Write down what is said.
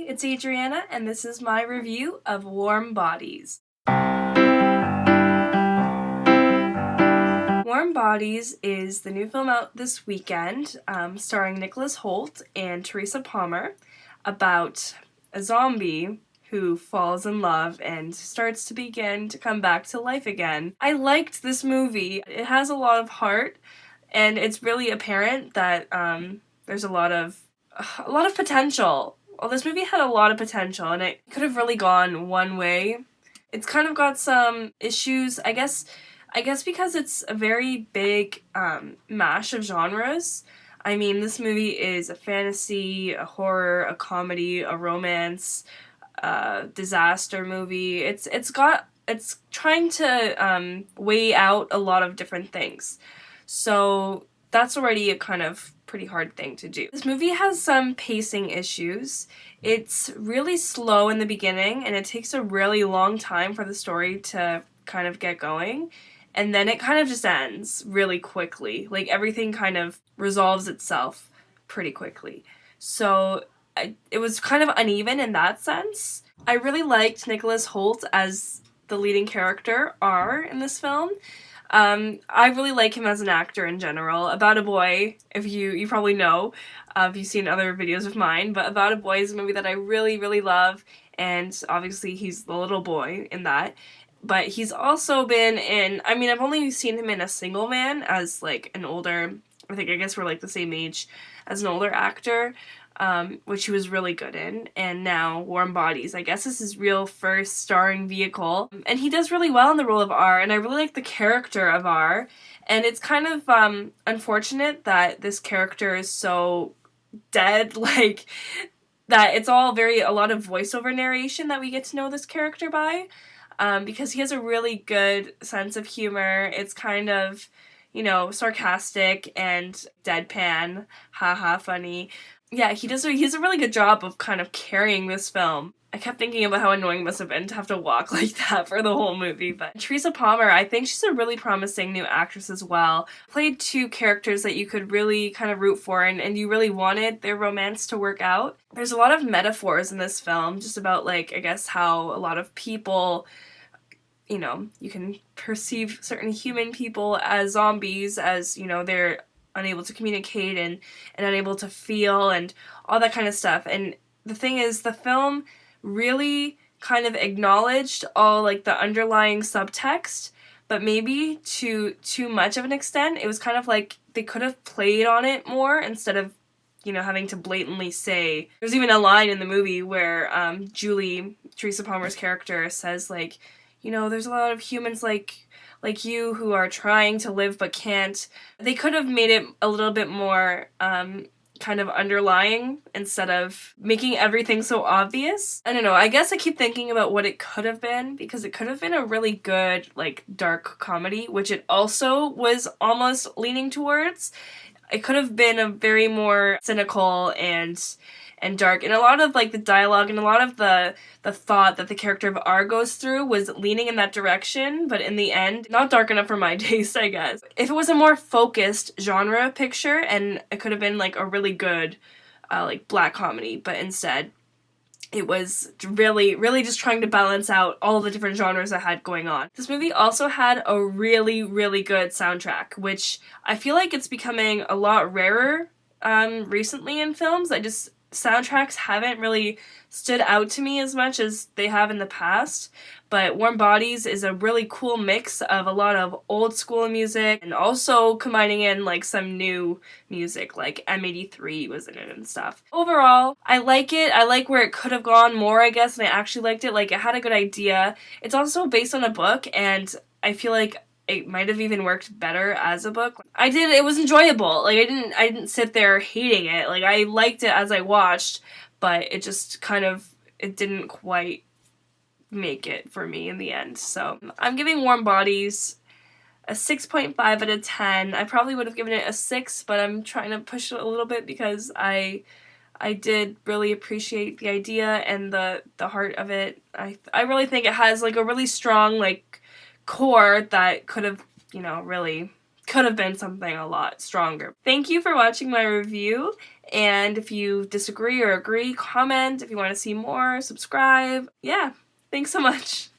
it's Adriana, and this is my review of Warm Bodies. Warm Bodies is the new film out this weekend, starring Nicholas Hoult and Teresa Palmer, about a zombie who falls in love and starts to begin to come back to life again. I liked this movie. It has a lot of heart, and it's really apparent that there's a lot of potential. Well, this movie had a lot of potential, and it could have really gone one way. It's kind of got some issues, I guess because it's a very big mash of genres. I mean, this movie is a fantasy, a horror, a comedy, a romance, disaster movie. It's trying to weigh out a lot of different things. So that's already a kind of pretty hard thing to do. This movie has some pacing issues. It's really slow in the beginning, and it takes a really long time for the story to kind of get going. And then it kind of just ends really quickly. Like, everything kind of resolves itself pretty quickly. So it was kind of uneven in that sense. I really liked Nicholas Hoult as the leading character, R, in this film. I really like him as an actor in general. About a Boy, if you probably know, if you've seen other videos of mine, but About a Boy is a movie that I really, really love, and obviously he's the little boy in that. But he's also been in, I mean, I've only seen him in A Single Man as, like, an older, I guess we're, like, the same age, as an older actor, which he was really good in. And now Warm Bodies, I guess this is his real first starring vehicle. And he does really well in the role of R, and I really like the character of R. And it's kind of unfortunate that this character is so dead, like, that it's all a lot of voiceover narration that we get to know this character by. Because he has a really good sense of humor. It's kind of, sarcastic and deadpan, haha, funny. Yeah, he does a really good job of kind of carrying this film. I kept thinking about how annoying it must have been to have to walk like that for the whole movie, but Teresa Palmer, I think she's a really promising new actress as well. Played two characters that you could really kind of root for, and you really wanted their romance to work out. There's a lot of metaphors in this film, just about, like, I guess how a lot of people, you can perceive certain human people as zombies, as, they're unable to communicate and unable to feel and all that kind of stuff. And the thing is, the film really kind of acknowledged all, like, the underlying subtext, but maybe to too much of an extent. It was kind of like they could have played on it more instead of, having to blatantly say. There's even a line in the movie where Julie, Teresa Palmer's character, says, like, there's a lot of humans like you who are trying to live but can't. They could have made it a little bit more kind of underlying instead of making everything so obvious. I don't know, I guess I keep thinking about what it could have been, because it could have been a really good, like, dark comedy, which it also was almost leaning towards. It could have been a very more cynical and dark, and a lot of, like, the dialogue and a lot of the thought that the character of R goes through was leaning in that direction, but in the end, not dark enough for my taste, I guess. If it was a more focused genre picture, and it could have been, like, a really good, like, black comedy, but instead, it was really, really just trying to balance out all the different genres I had going on. This movie also had a really, really good soundtrack, which I feel like it's becoming a lot rarer recently in films. Soundtracks haven't really stood out to me as much as they have in the past, but Warm Bodies is a really cool mix of a lot of old school music and also combining in, like, some new music, like M83 was in it and stuff. Overall, I like it. I like where it could have gone more, I guess, and I actually liked it. Like, it had a good idea. It's also based on a book, and I feel like it might have even worked better as a book. It was enjoyable. Like, I didn't sit there hating it. Like, I liked it as I watched, but it just it didn't quite make it for me in the end. So, I'm giving Warm Bodies a 6.5 out of 10. I probably would have given it a 6, but I'm trying to push it a little bit because I did really appreciate the idea and the heart of it. I really think it has, like, a really strong, like, core that could have, really could have been something a lot stronger. Thank you for watching my review, and if you disagree or agree, comment. If you want to see more, subscribe. Yeah, thanks so much.